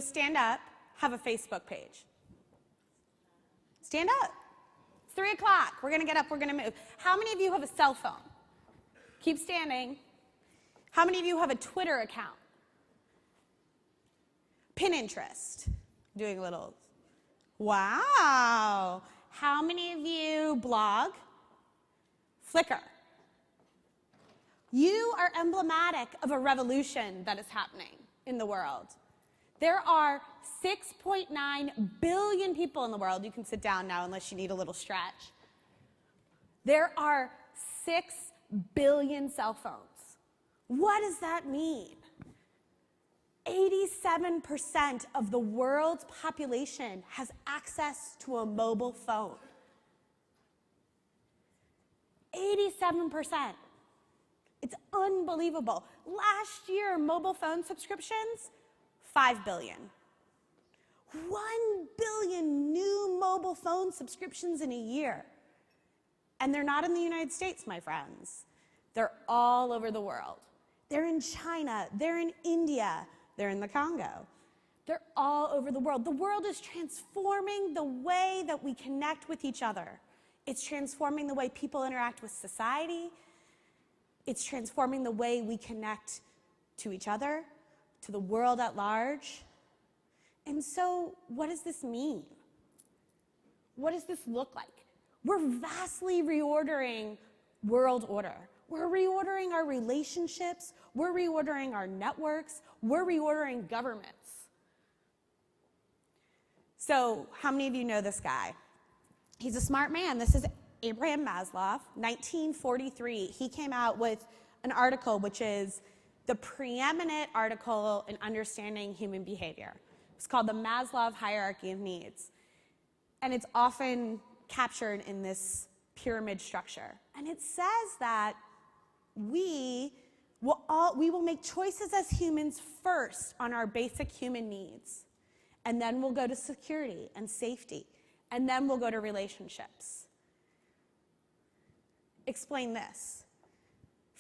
you, stand up, have a Facebook page? Stand up. It's 3 o'clock. We're going to get up. We're going to move. How many of you have a cell phone? Keep standing. How many of you have a Twitter account? Pinterest. Doing a little. Wow. How many of you blog? Flickr. You are emblematic of a revolution that is happening in the world. There are 6.9 billion people in the world. You can sit down now unless you need a little stretch. There are 6 billion cell phones. What does that mean? 87% of the world's population has access to a mobile phone. 87%. It's unbelievable. Last year, mobile phone subscriptions, 5 billion. 1 billion new mobile phone subscriptions in a year. And they're not in the United States, my friends. They're all over the world. They're in China, they're in India, they're in the Congo. They're all over the world. The world is transforming the way that we connect with each other. It's transforming the way people interact with society. It's transforming the way we connect to each other, to the world at large. And so, what does this mean? What does this look like? We're vastly reordering world order. We're reordering our relationships. We're reordering our networks. We're reordering governments. So, how many of you know this guy? He's a smart man. This is Abraham Maslow, 1943. He came out with an article which is the preeminent article in understanding human behavior. It's called the Maslow Hierarchy of Needs. And it's often captured in this pyramid structure. And it says that we will make choices as humans first on our basic human needs. And then we'll go to security and safety. And then we'll go to relationships. Explain this.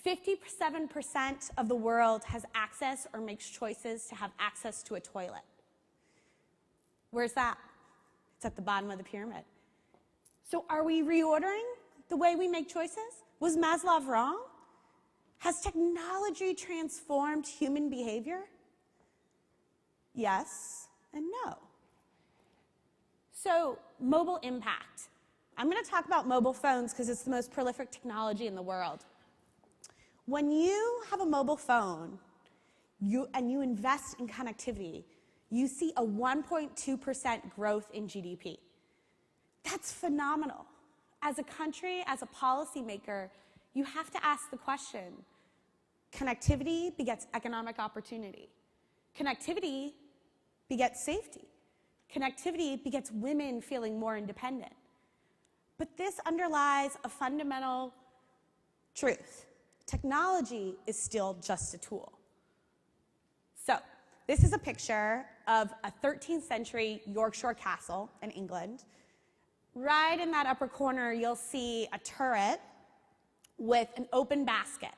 57% of the world has access or makes choices to have access to a toilet. Where's that? It's at the bottom of the pyramid. So are we reordering the way we make choices? Was Maslow wrong? Has technology transformed human behavior? Yes and no. So, mobile impact. I'm going to talk about mobile phones because it's the most prolific technology in the world. When you have a mobile phone and you invest in connectivity, you see a 1.2% growth in GDP. That's phenomenal. As a country, as a policymaker, you have to ask the question, connectivity begets economic opportunity. Connectivity begets safety. Connectivity begets women feeling more independent. But this underlies a fundamental truth. Technology is still just a tool. So, this is a picture of a 13th century Yorkshire castle in England. Right in that upper corner, you'll see a turret with an open basket.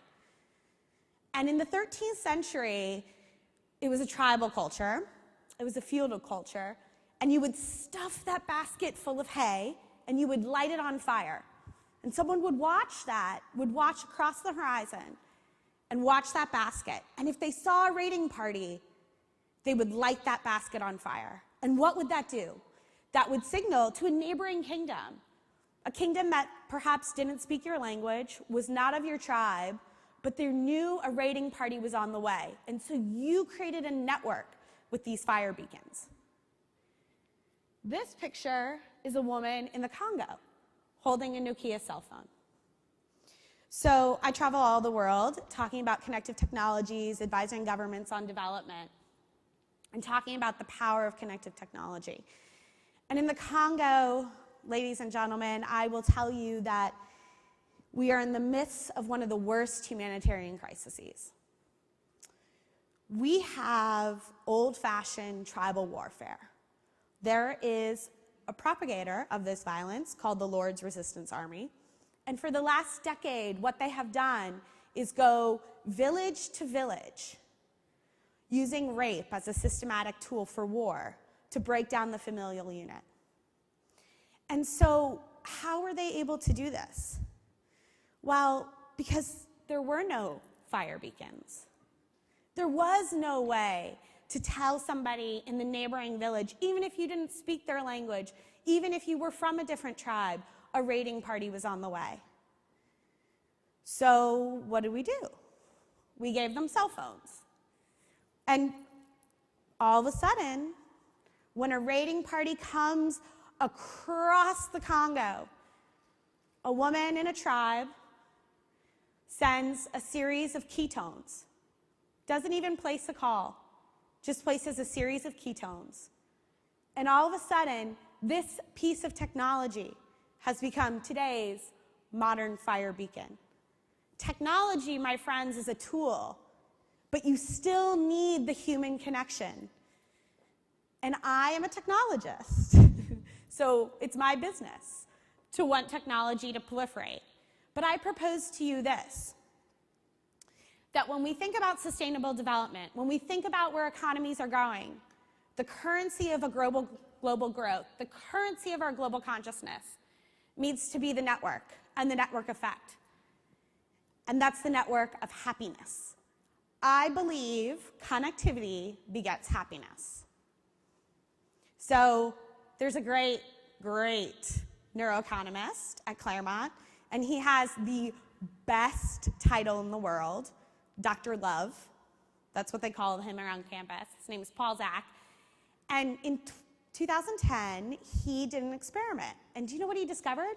And in the 13th century, it was a tribal culture. It was a feudal culture. And you would stuff that basket full of hay, and you would light it on fire. And someone would watch that, would watch across the horizon, and watch that basket. And if they saw a raiding party, they would light that basket on fire. And what would that do? That would signal to a neighboring kingdom, a kingdom that perhaps didn't speak your language, was not of your tribe, but they knew a raiding party was on the way. And so you created a network with these fire beacons. This picture is a woman in the Congo holding a Nokia cell phone. So I travel all the world talking about connective technologies, advising governments on development, and talking about the power of connective technology. And in the Congo, ladies and gentlemen, I will tell you that we are in the midst of one of the worst humanitarian crises. We have old-fashioned tribal warfare. There is a propagator of this violence called the Lord's Resistance Army. And for the last decade, what they have done is go village to village, using rape as a systematic tool for war to break down the familial unit. And so how were they able to do this? Well, because there were no fire beacons. There was no way to tell somebody in the neighboring village, even if you didn't speak their language, even if you were from a different tribe, a raiding party was on the way. So what did we do? We gave them cell phones. And all of a sudden, when a raiding party comes across the Congo, a woman in a tribe sends a series of ketones. Doesn't even place a call, just places a series of ketones. And all of a sudden, this piece of technology has become today's modern fire beacon. Technology, my friends, is a tool, but you still need the human connection. And I am a technologist, so it's my business to want technology to proliferate. But I propose to you this, that when we think about sustainable development, when we think about where economies are going, the currency of a global growth, the currency of our global consciousness needs to be the network and the network effect. And that's the network of happiness. I believe connectivity begets happiness. So there's a great neuroeconomist at Claremont, and he has the best title in the world, Dr. Love. That's what they call him around campus. His name is Paul Zak. And in 2010, he did an experiment. And do you know what he discovered?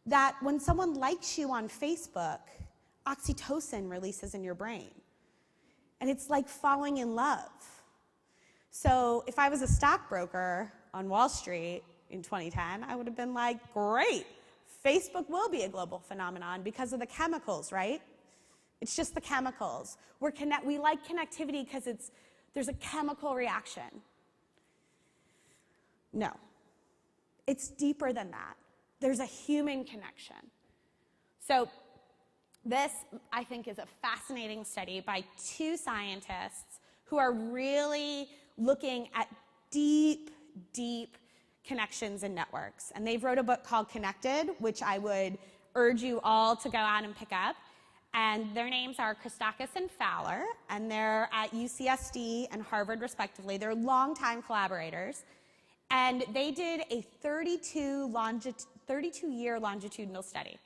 That when someone likes you on Facebook, oxytocin releases in your brain. And it's like falling in love. So if I was a stockbroker on Wall Street in 2010, I would have been like, great, Facebook will be a global phenomenon because of the chemicals, right? It's just the chemicals. We like connectivity because there's a chemical reaction. No, it's deeper than that. There's a human connection. So this, I think, is a fascinating study by two scientists who are really looking at deep connections and networks. And they've wrote a book called Connected, which I would urge you all to go out and pick up. And their names are Christakis and Fowler, and they're at UCSD and Harvard, respectively. They're longtime collaborators. And they did a 32-year longitudinal study,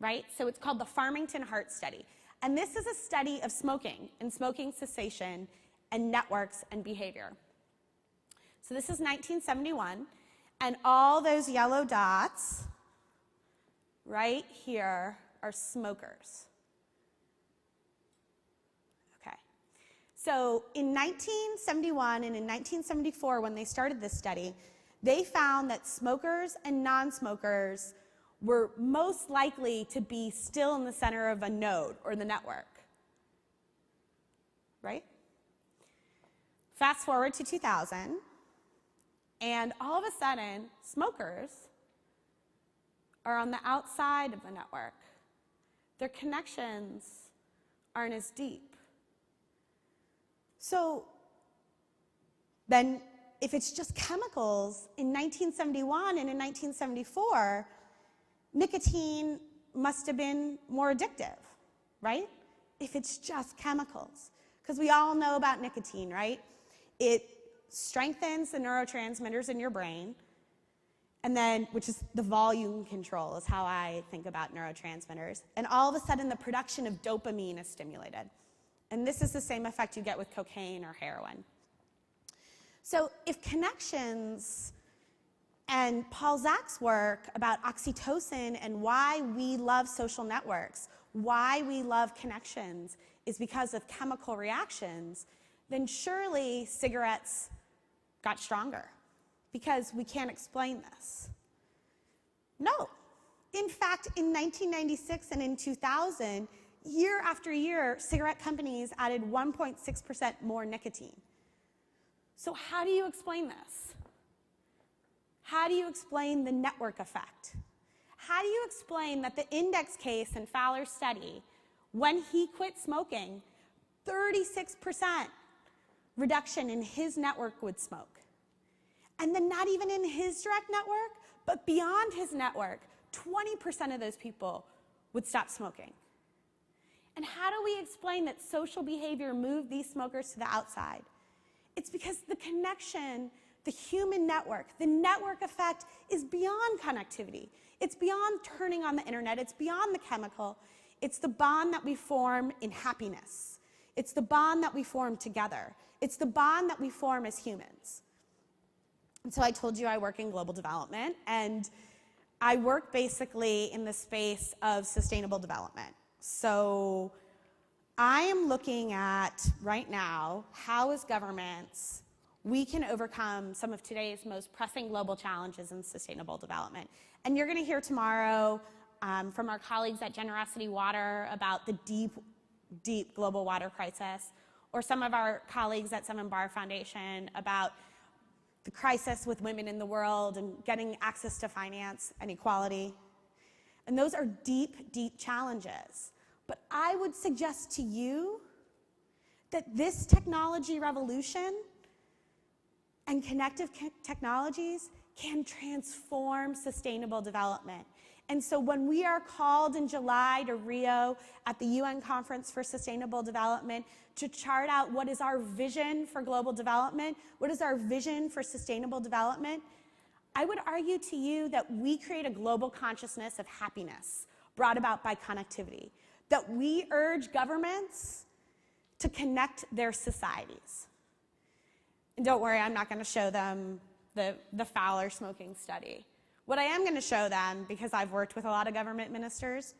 right? So it's called the Farmington Heart Study. And this is a study of smoking and smoking cessation and networks and behavior. So this is 1971, and all those yellow dots right here are smokers. Okay. So in 1971 and in 1974, when they started this study, they found that smokers and non-smokers were most likely to be still in the center of a node or the network, right? Fast forward to 2000, and all of a sudden, smokers are on the outside of the network. Their connections aren't as deep. So then, if it's just chemicals, in 1971 and in 1974, nicotine must have been more addictive, right? If it's just chemicals. Because we all know about nicotine, right? It strengthens the neurotransmitters in your brain, and then, which is the volume control is how I think about neurotransmitters. And all of a sudden, the production of dopamine is stimulated. And this is the same effect you get with cocaine or heroin. So if connections and Paul Zak's work about oxytocin and why we love social networks, why we love connections, is because of chemical reactions, then surely cigarettes got stronger, because we can't explain this. No. In fact, in 1996 and in 2000, year after year, cigarette companies added 1.6% more nicotine. So how do you explain this? How do you explain the network effect? How do you explain that the index case in Fowler's study, when he quit smoking, 36% reduction in his network would smoke. And then not even in his direct network, but beyond his network, 20% of those people would stop smoking. And how do we explain that social behavior moved these smokers to the outside? It's because the connection, the human network, the network effect is beyond connectivity. It's beyond turning on the internet. It's beyond the chemical. It's the bond that we form in happiness. It's the bond that we form together. It's the bond that we form as humans. And so I told you I work in global development, and I work basically in the space of sustainable development. So I am looking at, right now, how as governments we can overcome some of today's most pressing global challenges in sustainable development. And you're going to hear tomorrow from our colleagues at Generosity Water about the deep, deep global water crisis, or some of our colleagues at Seven Bar Foundation about the crisis with women in the world and getting access to finance and equality. And those are deep, deep challenges. But I would suggest to you that this technology revolution and connective technologies can transform sustainable development. And so when we are called in July to Rio at the UN Conference for Sustainable Development to chart out what is our vision for global development, what is our vision for sustainable development, I would argue to you that we create a global consciousness of happiness brought about by connectivity, that we urge governments to connect their societies. And don't worry, I'm not going to show them the Fowler smoking study. What I am going to show them, because I've worked with a lot of government ministers,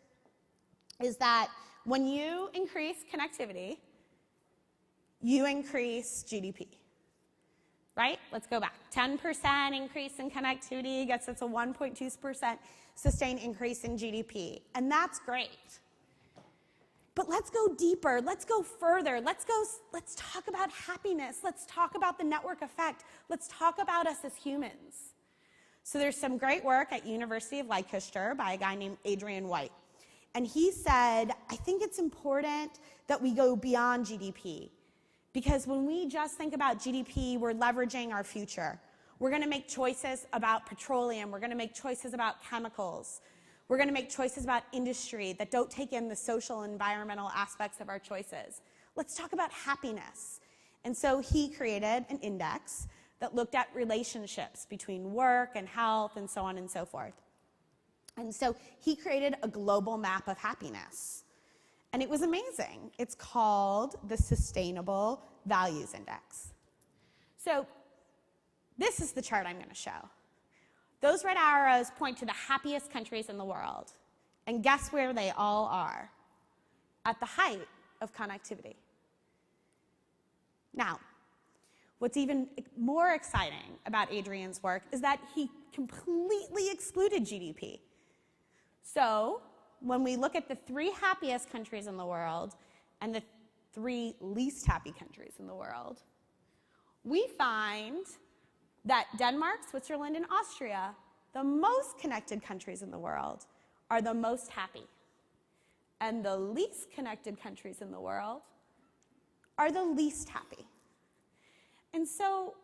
is that when you increase connectivity, you increase GDP. Right? Let's go back. 10% increase in connectivity gets us a 1.2% sustained increase in GDP. And that's great. But let's go deeper. Let's go further. Let's talk about happiness. Let's talk about the network effect. Let's talk about us as humans. So there's some great work at University of Leicester by a guy named Erin Mote. And he said, I think it's important that we go beyond GDP. Because when we just think about GDP, we're leveraging our future. We're going to make choices about petroleum. We're going to make choices about chemicals. We're going to make choices about industry that don't take in the social and environmental aspects of our choices. Let's talk about happiness. And so he created an index that looked at relationships between work and health and so on and so forth. And so he created a global map of happiness. And it was amazing. It's called the Sustainable Values Index. So this is the chart I'm going to show. Those red arrows point to the happiest countries in the world. And guess where they all are? At the height of connectivity. Now, what's even more exciting about Adrian's work is that he completely excluded GDP. So when we look at the 3 happiest countries in the world and the 3 least happy countries in the world, we find that Denmark, Switzerland, and Austria, the most connected countries in the world, are the most happy. And the least connected countries in the world are the least happy. And so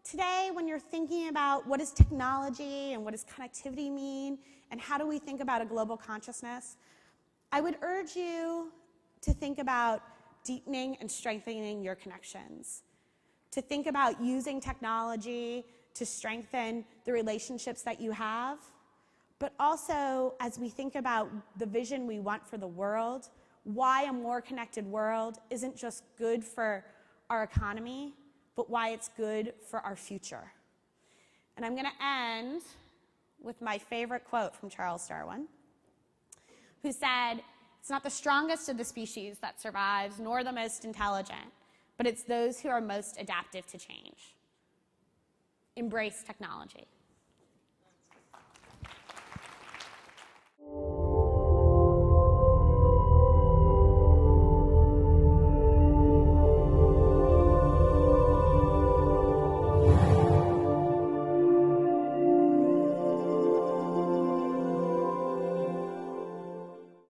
today, when you're thinking about what does technology and what does connectivity mean, and how do we think about a global consciousness, I would urge you to think about deepening and strengthening your connections, to think about using technology to strengthen the relationships that you have, but also as we think about the vision we want for the world, why a more connected world isn't just good for our economy, but why it's good for our future. And I'm going to end with my favorite quote from Charles Darwin, who said, "It's not the strongest of the species that survives, nor the most intelligent, but it's those who are most adaptive to change." Embrace technology.